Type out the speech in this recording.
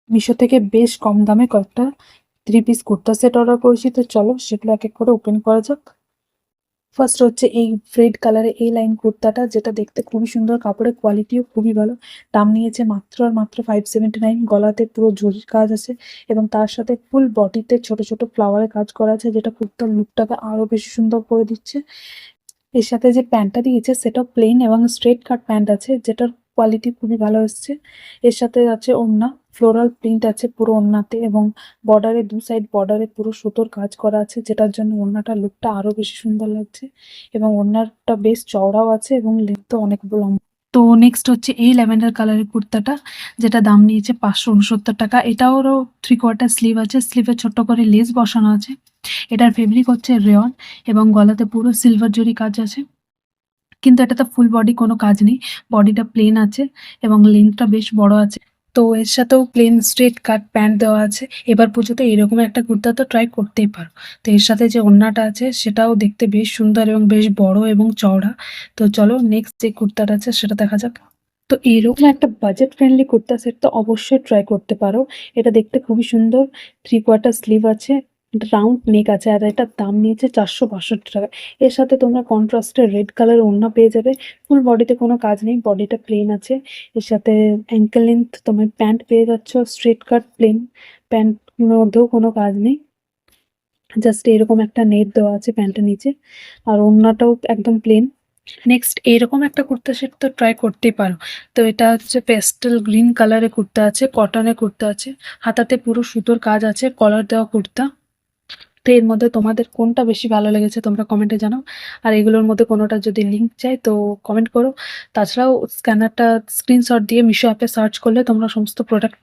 মিশো থেকে বেশ কম দামে কয়েকটা 3 পিস কুর্তা সেট অর্ডার করেছি। তো চলো সেগুলো এক এক করে ওপেন করা যাক। ফার্স্ট হচ্ছে এই রেড কালারের এই লাইন কুর্তাটা, যেটা দেখতে খুবই সুন্দর, কাপড়ের কোয়ালিটিও খুবই ভালো। দাম নিয়েছে মাত্র আর মাত্র 579। গলাতে পুরো জরির কাজ আছে এবং তার সাথে ফুল বডিতে ছোট ছোট ফ্লাওয়ারের কাজ করা আছে, যেটা কুর্তার লুকটাকে আরো বেশি সুন্দর করে দিচ্ছে। এর সাথে যে প্যান্টটা দিয়েছে সেটা প্লেন এবং স্ট্রেট কাট প্যান্ট আছে, যেটার কোয়ালিটি খুবই ভালো এসছে। এর সাথে আছে ওড়না, ফ্লোরাল প্রিন্ট আছে পুরো ওড়নাতে এবং বর্ডারে দু সাইড বর্ডারে পুরো সুতোর কাজ করা আছে, যেটার জন্য ওড়নাটার লুকটা আরো বেশি সুন্দর লাগছে। এবং ওড়নাটা বেশ চওড়াও আছে এবং লেন্থও অনেক লম্বা। তো নেক্সট হচ্ছে এই ল্যাভেন্ডার কালারের কুর্তাটা, যেটা দাম নিয়েছে 569 টাকা। এটারও 3/4 স্লিভ আছে, স্লিভে ছোট্ট করে লেস বসানো আছে। এটার ফেব্রিক হচ্ছে রেয়ন এবং গলাতে পুরো সিলভার জরি কাজ আছে, কিন্তু এটাতে ফুল বডি কোনো কাজ নেই। বডিটা প্লেন আছে এবং লেন্থটা বেশ বড় আছে। তো এর সাথেও প্লেন স্ট্রেট কাট প্যান্ট দেওয়া আছে। এবার পুজোতে এরকম একটা কুর্তা তো ট্রাই করতেই পারো। তো এর সাথে যে ওড়নাটা আছে সেটাও দেখতে বেশ সুন্দর এবং বেশ বড় এবং চওড়া। তো চলো নেক্সট যে কুর্তাটা আছে সেটা দেখা যাক। তো এরকম একটা বাজেট ফ্রেন্ডলি কুর্তা সেট তো অবশ্যই ট্রাই করতে পারো। এটা দেখতে খুবই সুন্দর, 3/4 স্লিভ আছে, রাউন্ড নেক আছে, আর এটার দাম নিয়েছে 462 টাকা। এর সাথে তোমরা কন্ট্রাস্টের রেড কালার ওড়না পেয়ে যাবে। ফুল বডিতে কোনো কাজ নেই, বডিটা প্লেন আছে। এর সাথে অ্যাঙ্কেল লেন্থ তোমার প্যান্ট পেয়ে যাচ্ছ, স্ট্রেট কাট প্লেন প্যান্ট, মধ্যেও কোনো কাজ নেই, জাস্ট এরকম একটা নেট দেওয়া আছে প্যান্টের নিচে। আর ওড়নাটাও একদম প্লেন। নেক্সট এরকম একটা কুর্তা সেট তো ট্রাই করতেই পারো। তো এটা হচ্ছে পেস্টেল গ্রিন কালারের কুর্তা আছে, কটনের কুর্তা আছে, হাতাতে পুরো সুতোর কাজ আছে, কলার দেওয়া কুর্তা। তো এর মধ্যে তোমাদের কোনটা বেশি ভালো লেগেছে তোমরা কমেন্টে জানাও। আর এগুলোর মধ্যে কোনোটা যদি লিঙ্ক চাই তো কমেন্ট করো। তাছাড়াও স্ক্যানারটা স্ক্রিনশট দিয়ে মিশো অ্যাপে সার্চ করলে তোমরা সমস্ত প্রোডাক্ট